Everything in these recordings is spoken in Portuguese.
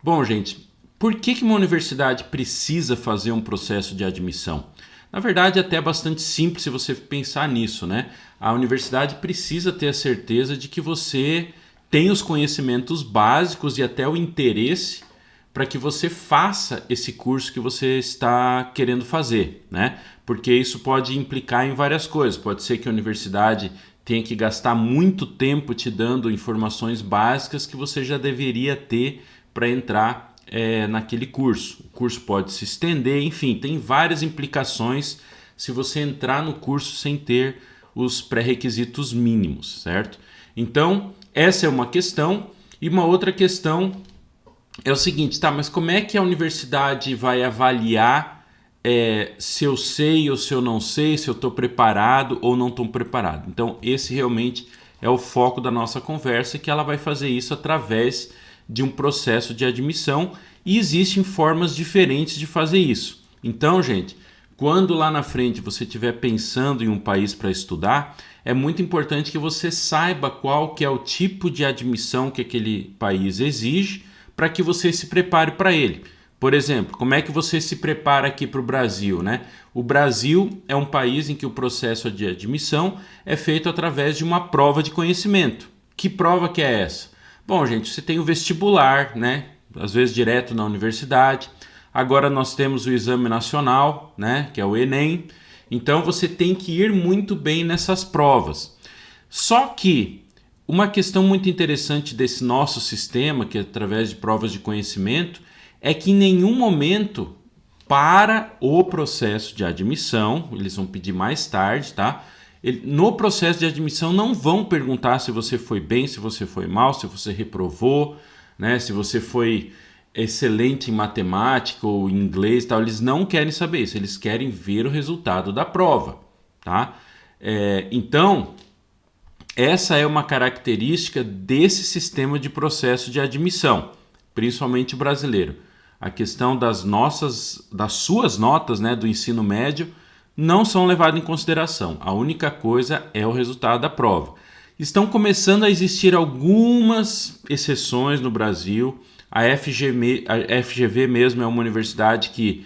Bom, gente, por que uma universidade precisa fazer um processo de admissão? Na verdade, até é bastante simples se você pensar nisso, né? A universidade precisa ter a certeza de que você tem os conhecimentos básicos e até o interesse para que você faça esse curso que você está querendo fazer, né? Porque isso pode implicar em várias coisas. Pode ser que a universidade tenha que gastar muito tempo te dando informações básicas que você já deveria ter para entrar naquele curso. O curso pode se estender, enfim, tem várias implicações se você entrar no curso sem ter os pré-requisitos mínimos, certo? Então, essa é uma questão. E uma outra questão é o seguinte, tá, mas como é que a universidade vai avaliar se eu sei ou se eu não sei, se eu estou preparado ou não estou preparado? Então, esse realmente é o foco da nossa conversa, que ela vai fazer isso através de um processo de admissão e existem formas diferentes de fazer isso. Então, gente, quando lá na frente você estiver pensando em um país para estudar, é muito importante que você saiba qual que é o tipo de admissão que aquele país exige para que você se prepare para ele. Por exemplo, como é que você se prepara aqui para o Brasil, né? O Brasil é um país em que o processo de admissão é feito através de uma prova de conhecimento. Que prova que é essa? Bom, gente, você tem o vestibular, né? Às vezes direto na universidade. Agora nós temos o Exame Nacional, né? Que é o Enem. Então você tem que ir muito bem nessas provas. Só que uma questão muito interessante desse nosso sistema, que é através de provas de conhecimento, é que em nenhum momento para o processo de admissão, eles vão pedir mais tarde, tá? No processo de admissão não vão perguntar se você foi bem, se você foi mal, se você reprovou, né? Se você foi excelente em matemática ou em inglês, tal. Eles não querem saber isso, eles querem ver o resultado da prova, tá? Então, essa é uma característica desse sistema de processo de admissão, principalmente o brasileiro. A questão das suas notas, né, do ensino médio não são levadas em consideração. A única coisa é o resultado da prova. Estão começando a existir algumas exceções no Brasil. A FGV mesmo é uma universidade que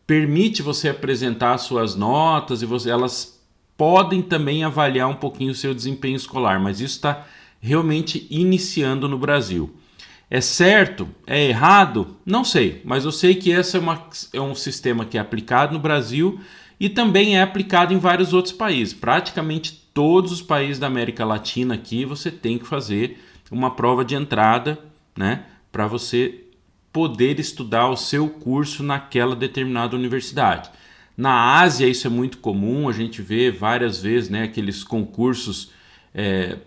permite você apresentar suas notas e elas podem também avaliar um pouquinho o seu desempenho escolar, mas isso está realmente iniciando no Brasil. É certo? É errado? Não sei, mas eu sei que esse é um sistema que é aplicado no Brasil e também é aplicado em vários outros países. Praticamente todos os países da América Latina aqui você tem que fazer uma prova de entrada, né, para você poder estudar o seu curso naquela determinada universidade. Na Ásia isso é muito comum, a gente vê várias vezes, né, aqueles concursos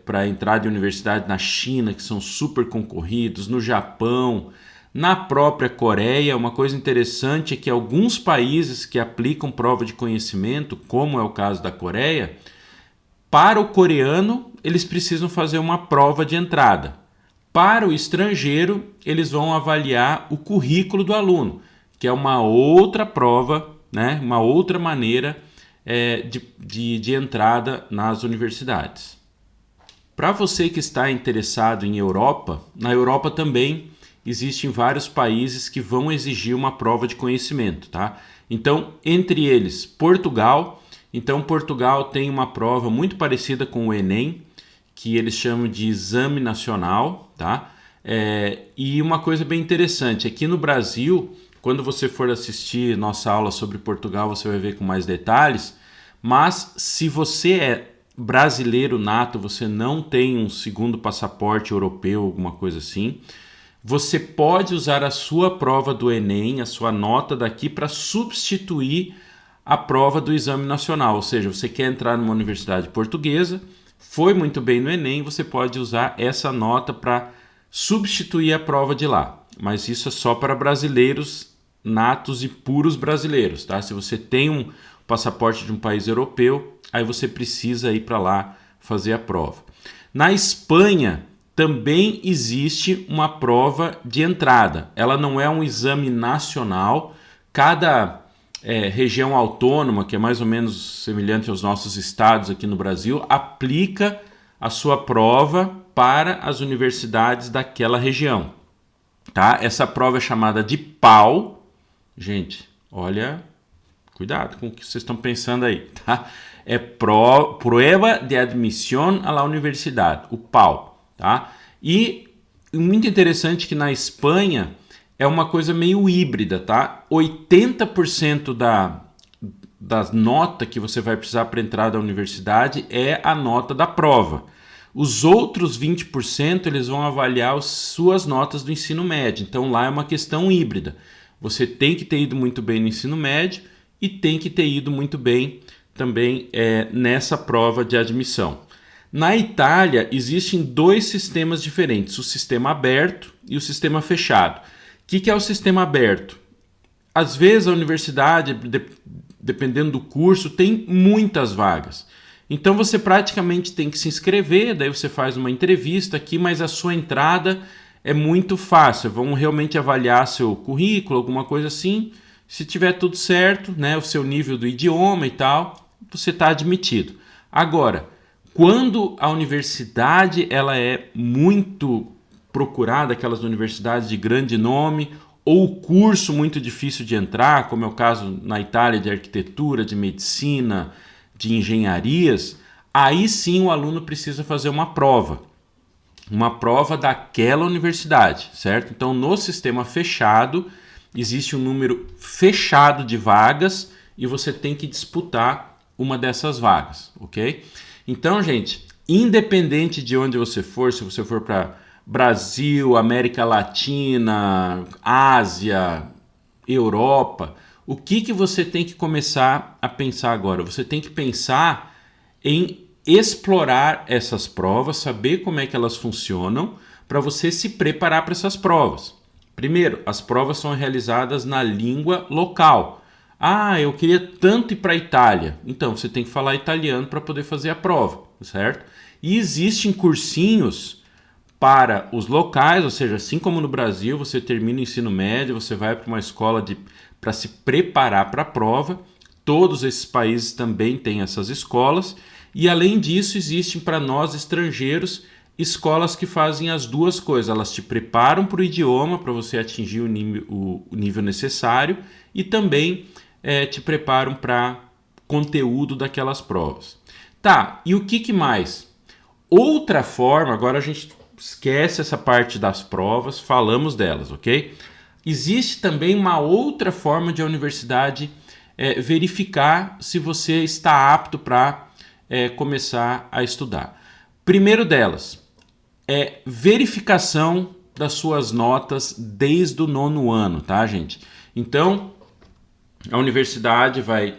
para entrar de universidade na China, que são super concorridos, no Japão, na própria Coreia. Uma coisa interessante é que alguns países que aplicam prova de conhecimento, como é o caso da Coreia, para o coreano eles precisam fazer uma prova de entrada. Para o estrangeiro, eles vão avaliar o currículo do aluno, que é uma outra prova, né, uma outra maneira de entrada nas universidades. Para você que está interessado em Europa, na Europa também existem vários países que vão exigir uma prova de conhecimento, tá? Então, entre eles, Portugal. Então, Portugal tem uma prova muito parecida com o Enem, que eles chamam de Exame Nacional, tá? E uma coisa bem interessante, aqui no Brasil, quando você for assistir nossa aula sobre Portugal, você vai ver com mais detalhes, mas se você é brasileiro nato, você não tem um segundo passaporte europeu, alguma coisa assim, você pode usar a sua prova do Enem, a sua nota daqui, para substituir a prova do Exame Nacional. Ou seja, você quer entrar numa universidade portuguesa, foi muito bem no Enem, você pode usar essa nota para substituir a prova de lá. Mas isso é só para brasileiros natos e puros brasileiros, tá? Se você tem um passaporte de um país europeu, aí você precisa ir para lá fazer a prova. Na Espanha também existe uma prova de entrada. Ela não é um exame nacional. Cada região autônoma, que é mais ou menos semelhante aos nossos estados aqui no Brasil, aplica a sua prova para as universidades daquela região. tá? Essa prova é chamada de PAU. Gente, olha, cuidado com o que vocês estão pensando aí, tá? É Prueba de Admisión a la Universidad, o PAU, tá? E muito interessante que na Espanha é uma coisa meio híbrida, tá? 80% da nota que você vai precisar para entrar da universidade é a nota da prova. Os outros 20% eles vão avaliar as suas notas do ensino médio. Então lá é uma questão híbrida. Você tem que ter ido muito bem no ensino médio e tem que ter ido muito bem também nessa prova de admissão. Na Itália existem dois sistemas diferentes, o sistema aberto e o sistema fechado. O que é o sistema aberto? Às vezes a universidade, dependendo do curso, tem muitas vagas. Então você praticamente tem que se inscrever, daí você faz uma entrevista aqui, mas a sua entrada é muito fácil. Vão realmente avaliar seu currículo, alguma coisa assim. Se tiver tudo certo, né, o seu nível do idioma e tal, você está admitido. Agora, quando a universidade ela é muito procurada, aquelas universidades de grande nome, ou o curso muito difícil de entrar, como é o caso na Itália de arquitetura, de medicina, de engenharias, aí sim o aluno precisa fazer uma prova daquela universidade, certo? Então, no sistema fechado, existe um número fechado de vagas e você tem que disputar uma dessas vagas, ok? Então, gente, independente de onde você for, se você for para Brasil, América Latina, Ásia, Europa, o que você tem que começar a pensar agora? Você tem que pensar em explorar essas provas, saber como é que elas funcionam, para você se preparar para essas provas. Primeiro, as provas são realizadas na língua local. Ah, eu queria tanto ir para a Itália. Então, você tem que falar italiano para poder fazer a prova, certo? E existem cursinhos para os locais, ou seja, assim como no Brasil, você termina o ensino médio, você vai para uma escola para se preparar para a prova. Todos esses países também têm essas escolas. E além disso, existem para nós estrangeiros escolas que fazem as duas coisas. Elas te preparam para o idioma, para você atingir o nível necessário, e também te preparam para conteúdo daquelas provas. Tá, e o que mais? Outra forma, agora a gente esquece essa parte das provas, falamos delas, ok? Existe também uma outra forma de a universidade verificar se você está apto para começar a estudar. Primeiro delas é verificação das suas notas desde o 9º ano, tá, gente? Então, a universidade vai,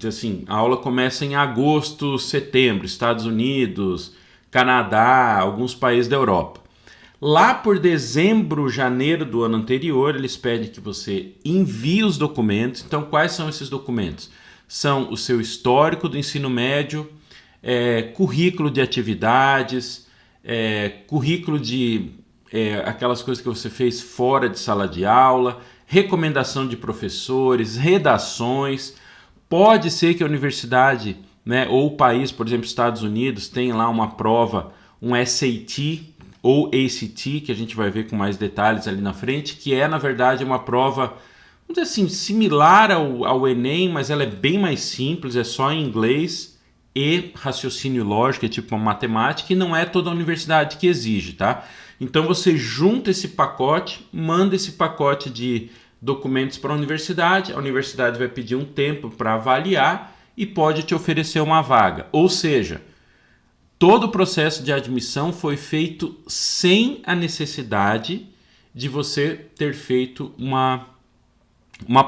assim, a aula começa em agosto, setembro, Estados Unidos, Canadá, alguns países da Europa. Lá por dezembro, janeiro do ano anterior, eles pedem que você envie os documentos. Então, quais são esses documentos? São o seu histórico do ensino médio, currículo de atividades, currículo de aquelas coisas que você fez fora de sala de aula, recomendação de professores, redações. Pode ser que a universidade, né, ou o país, por exemplo, Estados Unidos, tem lá uma prova, um SAT ou ACT, que a gente vai ver com mais detalhes ali na frente, que é, na verdade, uma prova, vamos dizer assim, similar ao Enem, mas ela é bem mais simples, é só em inglês e raciocínio lógico, é tipo uma matemática, e não é toda a universidade que exige, tá? Então você junta esse pacote, manda esse pacote de documentos para a universidade vai pedir um tempo para avaliar e pode te oferecer uma vaga. Ou seja, todo o processo de admissão foi feito sem a necessidade de você ter feito uma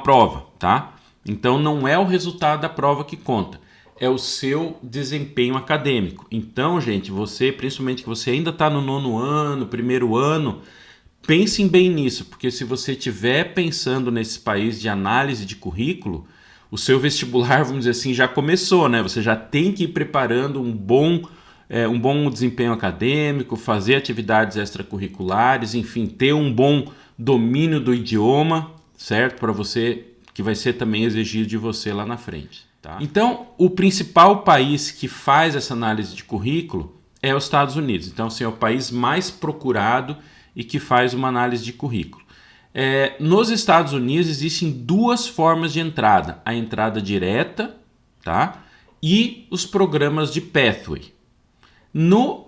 prova, tá? Então não é o resultado da prova que conta, é o seu desempenho acadêmico. Então, gente, você, principalmente que você ainda está no 9º ano, 1º ano, pensem bem nisso, porque se você estiver pensando nesse país de análise de currículo, o seu vestibular, vamos dizer assim, já começou, né? Você já tem que ir preparando um bom desempenho acadêmico, fazer atividades extracurriculares, enfim, ter um bom domínio do idioma, certo? Para você, que vai ser também exigido de você lá na frente. Tá? Então, o principal país que faz essa análise de currículo é os Estados Unidos. Então, assim, é o país mais procurado e que faz uma análise de currículo. Nos Estados Unidos existem duas formas de entrada: a entrada direta, tá? E os programas de pathway.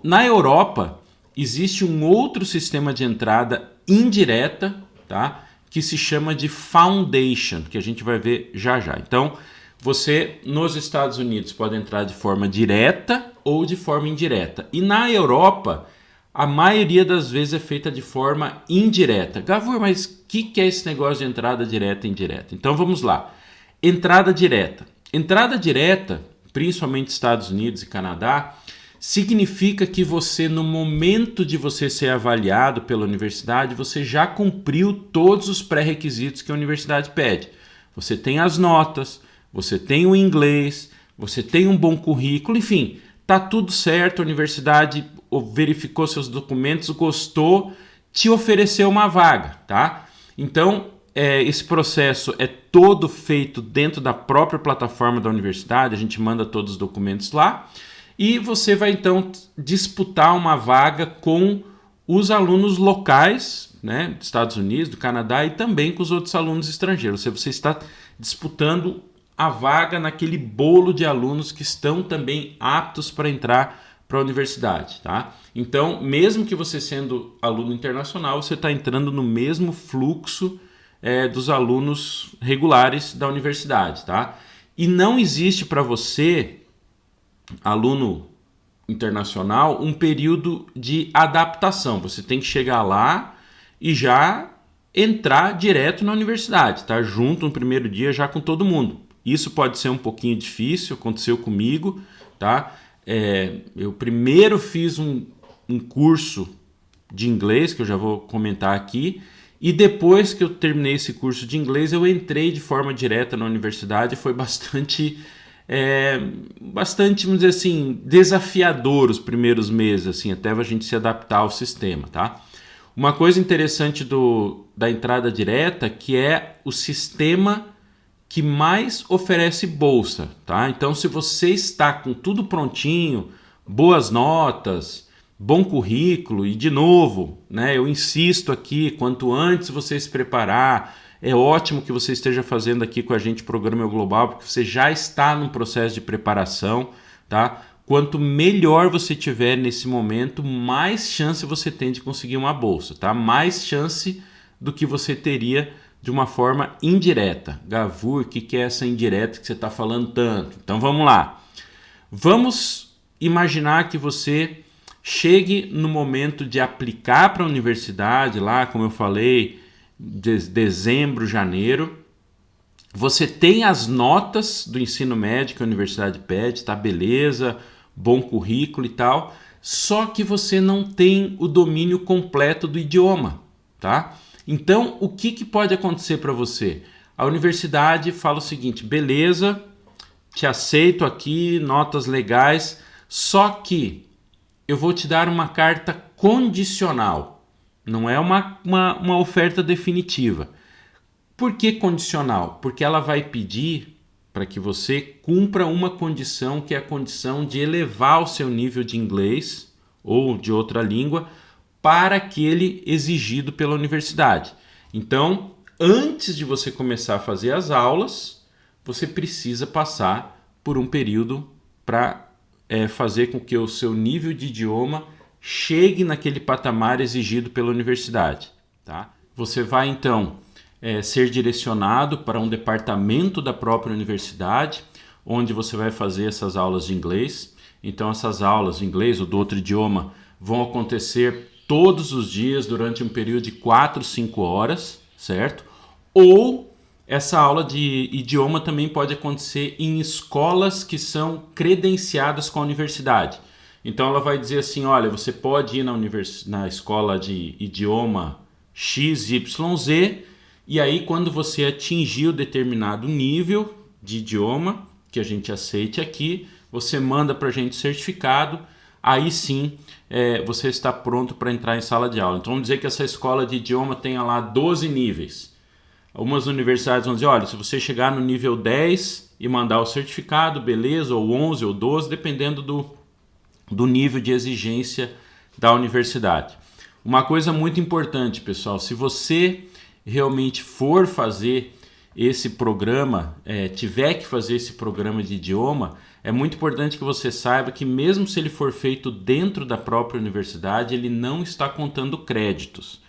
Na Europa existe um outro sistema de entrada indireta, tá? Que se chama de foundation, que a gente vai ver já já. Então, você nos Estados Unidos pode entrar de forma direta ou de forma indireta. E na Europa, a maioria das vezes é feita de forma indireta. Gavur, mas o que é esse negócio de entrada direta e indireta? Então vamos lá. Entrada direta. Entrada direta, principalmente Estados Unidos e Canadá, significa que você, no momento de você ser avaliado pela universidade, você já cumpriu todos os pré-requisitos que a universidade pede. Você tem as notas, você tem o inglês, você tem um bom currículo, enfim, tá tudo certo, a universidade verificou seus documentos, gostou, te ofereceu uma vaga, tá? Então, esse processo é todo feito dentro da própria plataforma da universidade, a gente manda todos os documentos lá, e você vai então disputar uma vaga com os alunos locais, né, dos Estados Unidos, do Canadá, e também com os outros alunos estrangeiros. Você está disputando a vaga naquele bolo de alunos que estão também aptos para entrar para a universidade, tá? Então, mesmo que você sendo aluno internacional, você está entrando no mesmo fluxo dos alunos regulares da universidade, tá? E não existe para você, aluno internacional, um período de adaptação. Você tem que chegar lá e já entrar direto na universidade, tá? Junto no primeiro dia já com todo mundo. Isso pode ser um pouquinho difícil, aconteceu comigo, tá? Eu primeiro fiz um curso de inglês, que eu já vou comentar aqui, e depois que eu terminei esse curso de inglês, eu entrei de forma direta na universidade. Foi bastante, vamos dizer assim, desafiador os primeiros meses, assim, até a gente se adaptar ao sistema, tá? Uma coisa interessante da entrada direta, que é o sistema que mais oferece bolsa, tá? Então, se você está com tudo prontinho, boas notas, bom currículo, e de novo, né, eu insisto aqui, quanto antes você se preparar, é ótimo que você esteja fazendo aqui com a gente o Programa Eu Global, porque você já está num processo de preparação, tá? Quanto melhor você tiver nesse momento, mais chance você tem de conseguir uma bolsa, tá? Mais chance do que você teria de uma forma indireta. Gavur, o que é essa indireta que você está falando tanto? Então vamos lá. Vamos imaginar que você chegue no momento de aplicar para a universidade, lá, como eu falei, dezembro, janeiro. Você tem as notas do ensino médio que a universidade pede, tá? Beleza, bom currículo e tal. Só que você não tem o domínio completo do idioma, tá? Então, o que pode acontecer para você? A universidade fala o seguinte: beleza, te aceito aqui, notas legais, só que eu vou te dar uma carta condicional. Não é uma oferta definitiva. Por que condicional? Porque ela vai pedir para que você cumpra uma condição, que é a condição de elevar o seu nível de inglês ou de outra língua para aquele exigido pela universidade. Então, antes de você começar a fazer as aulas, você precisa passar por um período para fazer com que o seu nível de idioma chegue naquele patamar exigido pela universidade, tá? Você vai, então, ser direcionado para um departamento da própria universidade, onde você vai fazer essas aulas de inglês. Então, essas aulas de inglês ou do outro idioma vão acontecer todos os dias durante um período de 4, 5 horas, certo? Ou essa aula de idioma também pode acontecer em escolas que são credenciadas com a universidade. Então ela vai dizer assim: olha, você pode ir na escola de idioma XYZ, e aí quando você atingir o determinado nível de idioma, que a gente aceite aqui, você manda para a gente o certificado, aí sim você está pronto para entrar em sala de aula. Então vamos dizer que essa escola de idioma tenha lá 12 níveis. Algumas universidades vão dizer: olha, se você chegar no nível 10 e mandar o certificado, beleza, ou 11 ou 12, dependendo do nível de exigência da universidade. Uma coisa muito importante, pessoal, se você realmente for fazer esse programa, tiver que fazer esse programa de idioma, é muito importante que você saiba que mesmo se ele for feito dentro da própria universidade, ele não está contando créditos.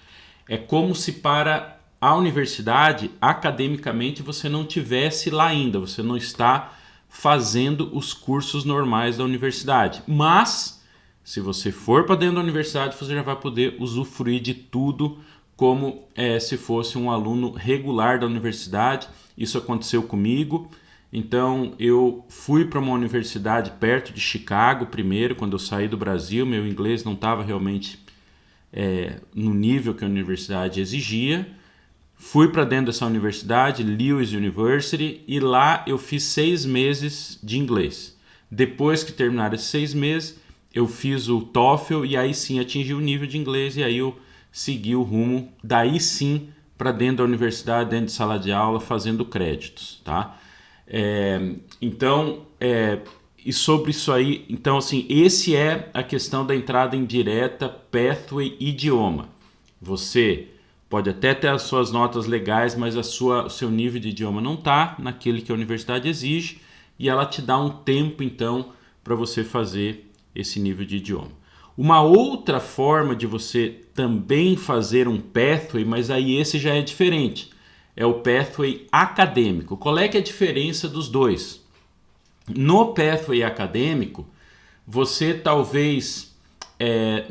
É como se para a universidade, academicamente, você não tivesse lá ainda, você não está fazendo os cursos normais da universidade. Mas, se você for para dentro da universidade, você já vai poder usufruir de tudo como se fosse um aluno regular da universidade. Isso aconteceu comigo. Então, eu fui para uma universidade perto de Chicago primeiro, quando eu saí do Brasil. Meu inglês não estava realmente no nível que a universidade exigia. Fui para dentro dessa universidade, Lewis University, e lá eu fiz 6 meses de inglês. Depois que terminaram esses 6 meses, eu fiz o TOEFL e aí sim atingi o nível de inglês e aí eu segui o rumo, daí sim, para dentro da universidade, dentro de sala de aula, fazendo créditos, tá? E sobre isso aí, então assim, esse é a questão da entrada indireta, pathway, idioma. Você pode até ter as suas notas legais, mas o seu nível de idioma não está naquele que a universidade exige e ela te dá um tempo, então, para você fazer esse nível de idioma. Uma outra forma de você também fazer um pathway, mas aí esse já é diferente, é o pathway acadêmico. Qual é que é a diferença dos dois? No pathway acadêmico, você talvez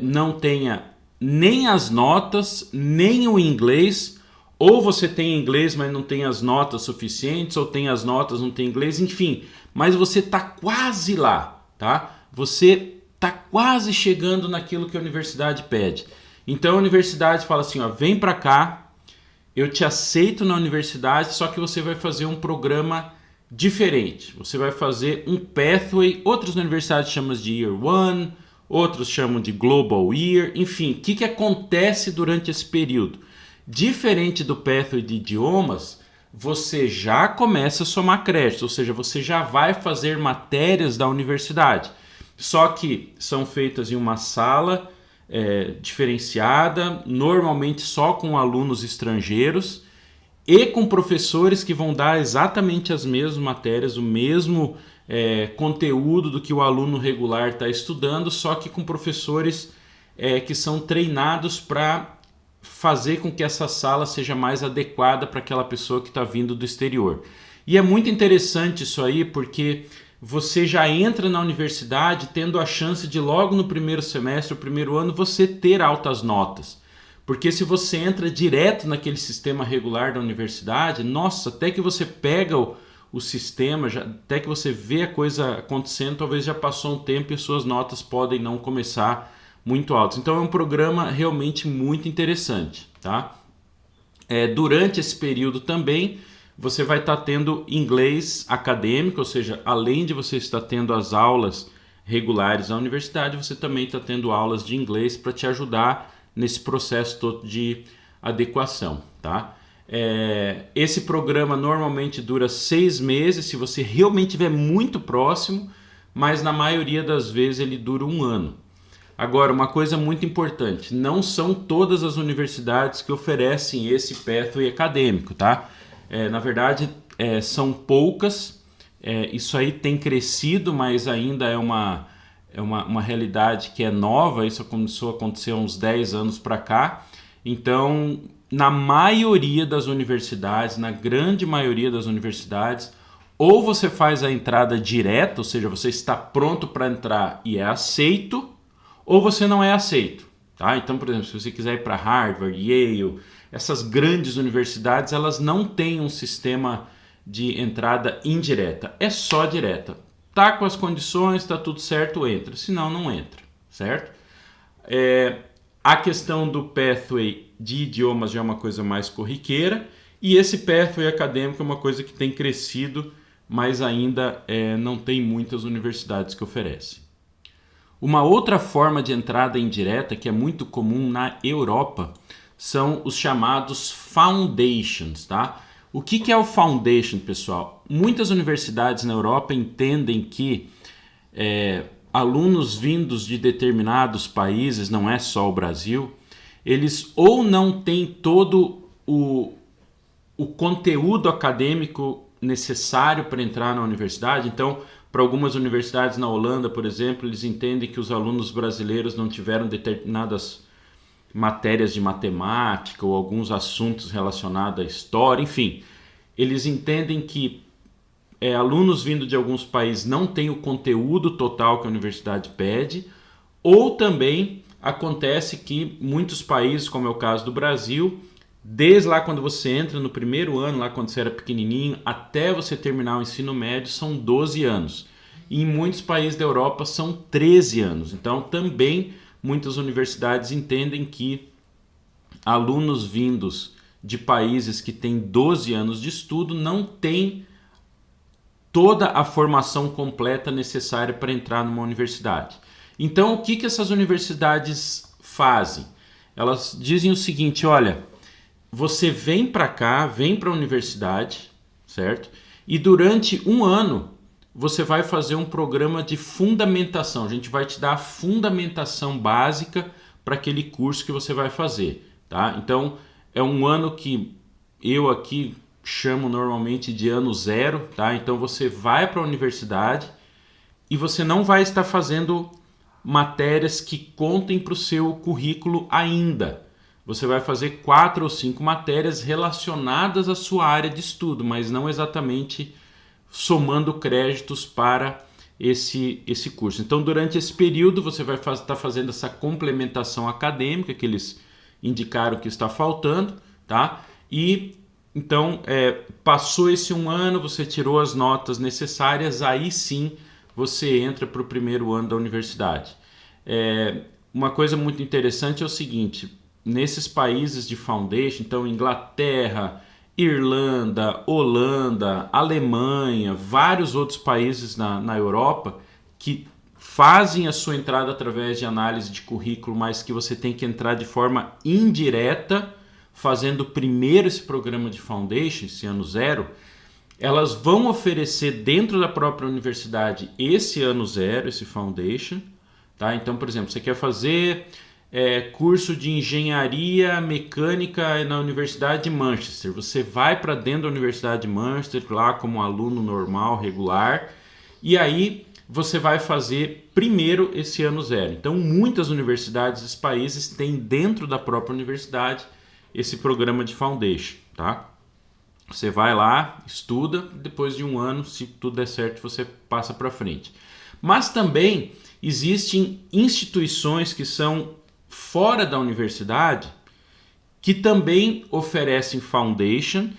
não tenha nem as notas, nem o inglês, ou você tem inglês, mas não tem as notas suficientes, ou tem as notas, não tem inglês, enfim. Mas você está quase lá, tá? Você está quase chegando naquilo que a universidade pede. Então a universidade fala assim, ó, vem para cá, eu te aceito na universidade, só que você vai fazer um programa diferente. Você vai fazer um pathway, outras universidades chamam de Year One, outros chamam de Global Year, enfim, o que acontece durante esse período? Diferente do pathway de idiomas, você já começa a somar créditos, ou seja, você já vai fazer matérias da universidade. Só que são feitas em uma sala diferenciada, normalmente só com alunos estrangeiros e com professores que vão dar exatamente as mesmas matérias, o mesmo conteúdo do que o aluno regular está estudando, só que com professores que são treinados para fazer com que essa sala seja mais adequada para aquela pessoa que está vindo do exterior. E é muito interessante isso aí, porque você já entra na universidade tendo a chance de logo no primeiro semestre, o primeiro ano, você ter altas notas. Porque se você entra direto naquele sistema regular da universidade, nossa, até que você pega o sistema, até que você vê a coisa acontecendo, talvez já passou um tempo e suas notas podem não começar muito altas. Então é um programa realmente muito interessante, tá? Durante esse período também, você vai estar tendo inglês acadêmico, ou seja, além de você estar tendo as aulas regulares na universidade, você também está tendo aulas de inglês para te ajudar nesse processo todo de adequação, tá? Esse programa normalmente dura 6 meses, se você realmente estiver muito próximo, mas na maioria das vezes ele dura 1 ano. Agora, uma coisa muito importante, não são todas as universidades que oferecem esse pathway acadêmico, tá? Na verdade, são poucas, isso aí tem crescido, mas ainda é uma realidade que é nova, isso começou a acontecer há uns 10 anos para cá. Então, na maioria das universidades, na grande maioria das universidades, ou você faz a entrada direta, ou seja, você está pronto para entrar e é aceito, ou você não é aceito. Tá? Então, por exemplo, se você quiser ir para Harvard, Yale, essas grandes universidades, elas não têm um sistema de entrada indireta, é só direta. Tá com as condições, tá tudo certo, entra. Senão, não entra, certo? A questão do pathway de idiomas já é uma coisa mais corriqueira e esse pathway acadêmico é uma coisa que tem crescido, mas ainda não tem muitas universidades que oferecem. Uma outra forma de entrada indireta que é muito comum na Europa são os chamados foundations, tá? O que é o foundation, pessoal? Muitas universidades na Europa entendem que alunos vindos de determinados países, não é só o Brasil, eles ou não têm todo o conteúdo acadêmico necessário para entrar na universidade. Então, para algumas universidades na Holanda, por exemplo, eles entendem que os alunos brasileiros não tiveram determinadas matérias de matemática ou alguns assuntos relacionados à história, enfim. Eles entendem que alunos vindo de alguns países não têm o conteúdo total que a universidade pede, ou também acontece que muitos países, como é o caso do Brasil, desde lá quando você entra no primeiro ano, lá quando você era pequenininho, até você terminar o ensino médio, são 12 anos. E em muitos países da Europa são 13 anos. Então também muitas universidades entendem que alunos vindos de países que têm 12 anos de estudo não têm toda a formação completa necessária para entrar numa universidade. Então, o que essas universidades fazem? Elas dizem o seguinte: olha, você vem para cá, vem para a universidade, certo? E durante um ano você vai fazer um programa de fundamentação. A gente vai te dar a fundamentação básica para aquele curso que você vai fazer, tá? Então, é um ano que eu aqui chamo normalmente de ano zero, tá? Então você vai para a universidade e você não vai estar fazendo matérias que contem para o seu currículo ainda. Você vai fazer 4 ou 5 matérias relacionadas à sua área de estudo, mas não exatamente somando créditos para esse curso. Então, durante esse período, você vai estar fazendo essa complementação acadêmica que eles indicaram que está faltando, tá? E então, passou esse um ano, você tirou as notas necessárias, aí sim você entra para o primeiro ano da universidade. Uma coisa muito interessante é o seguinte: nesses países de foundation, então Inglaterra, Irlanda, Holanda, Alemanha, vários outros países na Europa que fazem a sua entrada através de análise de currículo, mas que você tem que entrar de forma indireta, fazendo primeiro esse programa de foundation, esse ano zero. Elas vão oferecer dentro da própria universidade esse ano zero, esse foundation, tá? Então, por exemplo, você quer fazer curso de engenharia mecânica na Universidade de Manchester. Você vai para dentro da Universidade de Manchester, lá como aluno normal, regular, e aí você vai fazer primeiro esse ano zero. Então, muitas universidades dos países têm dentro da própria universidade esse programa de foundation, tá? Você vai lá, estuda, depois de um ano, se tudo der certo, você passa para frente. Mas também existem instituições que são fora da universidade que também oferecem foundation,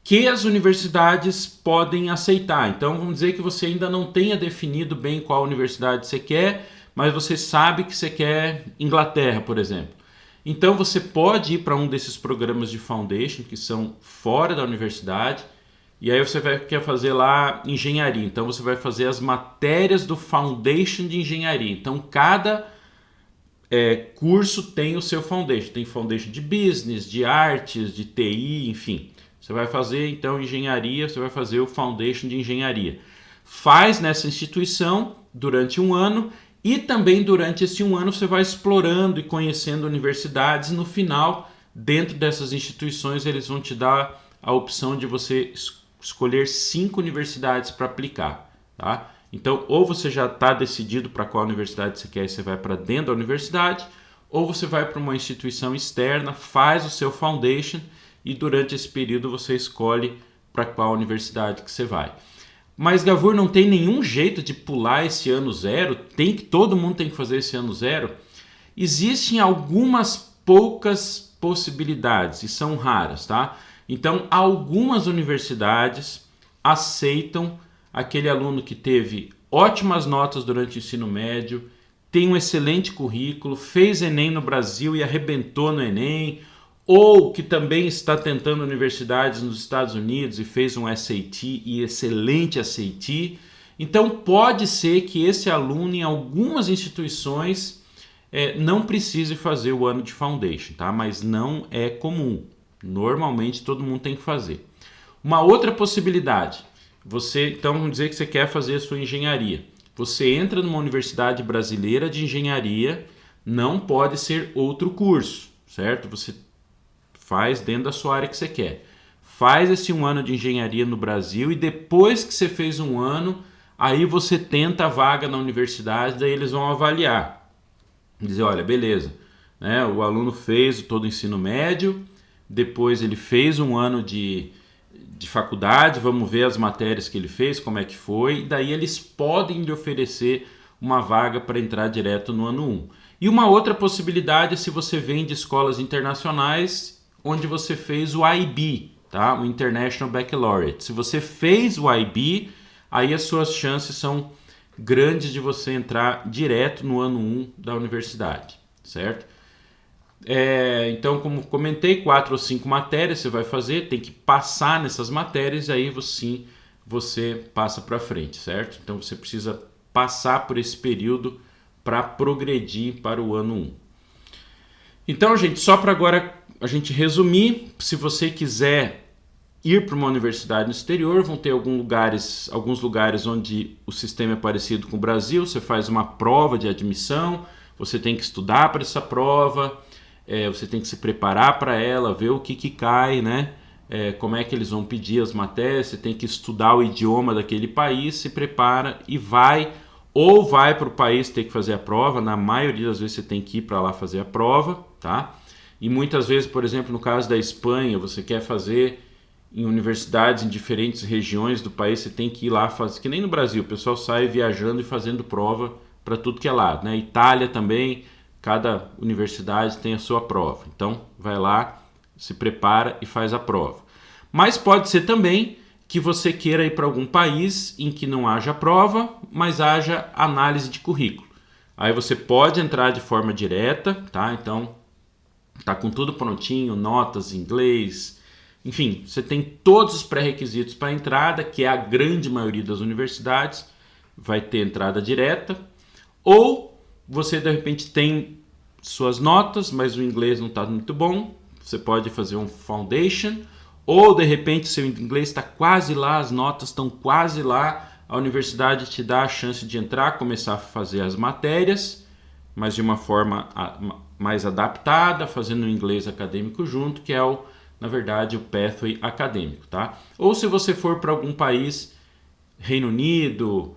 que as universidades podem aceitar. Então, vamos dizer que você ainda não tenha definido bem qual universidade você quer, mas você sabe que você quer Inglaterra, por exemplo. Então, você pode ir para um desses programas de foundation que são fora da universidade, e aí você quer fazer lá engenharia. Então, você vai fazer as matérias do foundation de engenharia. Então, cada curso tem o seu foundation. Tem foundation de business, de artes, de TI, enfim. Você vai fazer, então, engenharia, você vai fazer o foundation de engenharia. Faz nessa instituição durante um ano, e também durante esse um ano você vai explorando e conhecendo universidades. E no final, dentro dessas instituições, eles vão te dar a opção de você escolher 5 universidades para aplicar, tá? Então, ou você já está decidido para qual universidade você quer e você vai para dentro da universidade, ou você vai para uma instituição externa, faz o seu foundation e durante esse período você escolhe para qual universidade que você vai. Mas, Gavur, não tem nenhum jeito de pular esse ano zero? Todo mundo tem que fazer esse ano zero? Existem algumas poucas possibilidades e são raras, tá? Então, algumas universidades aceitam aquele aluno que teve ótimas notas durante o ensino médio, tem um excelente currículo, fez Enem no Brasil e arrebentou no Enem, ou que também está tentando universidades nos Estados Unidos e fez um SAT e excelente SAT. Então pode ser que esse aluno em algumas instituições não precise fazer o ano de foundation, tá? Mas não é comum. Normalmente todo mundo tem que fazer. Uma outra possibilidade, então vamos dizer que você quer fazer a sua engenharia. Você entra numa universidade brasileira de engenharia, não pode ser outro curso. certo? Você faz dentro da sua área que você quer. Faz esse 1 ano de engenharia no Brasil e depois que você fez 1 ano, aí você tenta a vaga na universidade, daí eles vão avaliar. Dizer, olha, beleza, né? O aluno fez todo o ensino médio, depois ele fez 1 ano de faculdade, vamos ver as matérias que ele fez, como é que foi, e daí eles podem lhe oferecer uma vaga para entrar direto no ano 1. E uma outra possibilidade é se você vem de escolas internacionais, onde você fez o IB, tá? O International Baccalaureate. Se você fez o IB, aí as suas chances são grandes de você entrar direto no ano 1 da universidade, certo? Então, como comentei, 4 ou 5 matérias você vai fazer, tem que passar nessas matérias, aí sim você passa para frente, certo? Então você precisa passar por esse período para progredir para o ano 1. Então, gente, só para agora a gente resumir, se você quiser ir para uma universidade no exterior, vão ter alguns lugares onde o sistema é parecido com o Brasil, você faz uma prova de admissão, você tem que estudar para essa prova, você tem que se preparar para ela, ver o que cai, né? Como é que eles vão pedir as matérias, você tem que estudar o idioma daquele país, se prepara e vai para o país ter que fazer a prova. Na maioria das vezes você tem que ir para lá fazer a prova, tá? E muitas vezes, por exemplo, no caso da Espanha, você quer fazer em universidades em diferentes regiões do país, você tem que ir lá fazer, que nem no Brasil, o pessoal sai viajando e fazendo prova para tudo que é lado, né? Itália também, cada universidade tem a sua prova. Então, vai lá, se prepara e faz a prova. Mas pode ser também que você queira ir para algum país em que não haja prova, mas haja análise de currículo. Aí você pode entrar de forma direta, tá? Então, tá com tudo prontinho, notas em inglês, enfim, você tem todos os pré-requisitos para a entrada, que é a grande maioria das universidades, vai ter entrada direta. Ou você, de repente, tem suas notas, mas o inglês não está muito bom, você pode fazer um foundation. Ou, de repente, seu inglês está quase lá, as notas estão quase lá, a universidade te dá a chance de entrar, começar a fazer as matérias, mas de uma forma mais adaptada, fazendo o inglês acadêmico junto, que é na verdade, o pathway acadêmico, tá? Ou se você for para algum país, Reino Unido,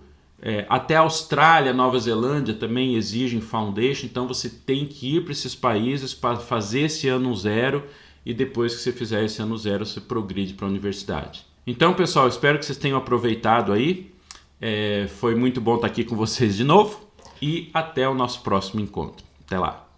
até Austrália, Nova Zelândia também exigem foundation, então você tem que ir para esses países para fazer esse ano 0 e depois que você fizer esse ano 0, você progride para a universidade. Então, pessoal, espero que vocês tenham aproveitado aí. Foi muito bom estar aqui com vocês de novo e até o nosso próximo encontro. Até lá!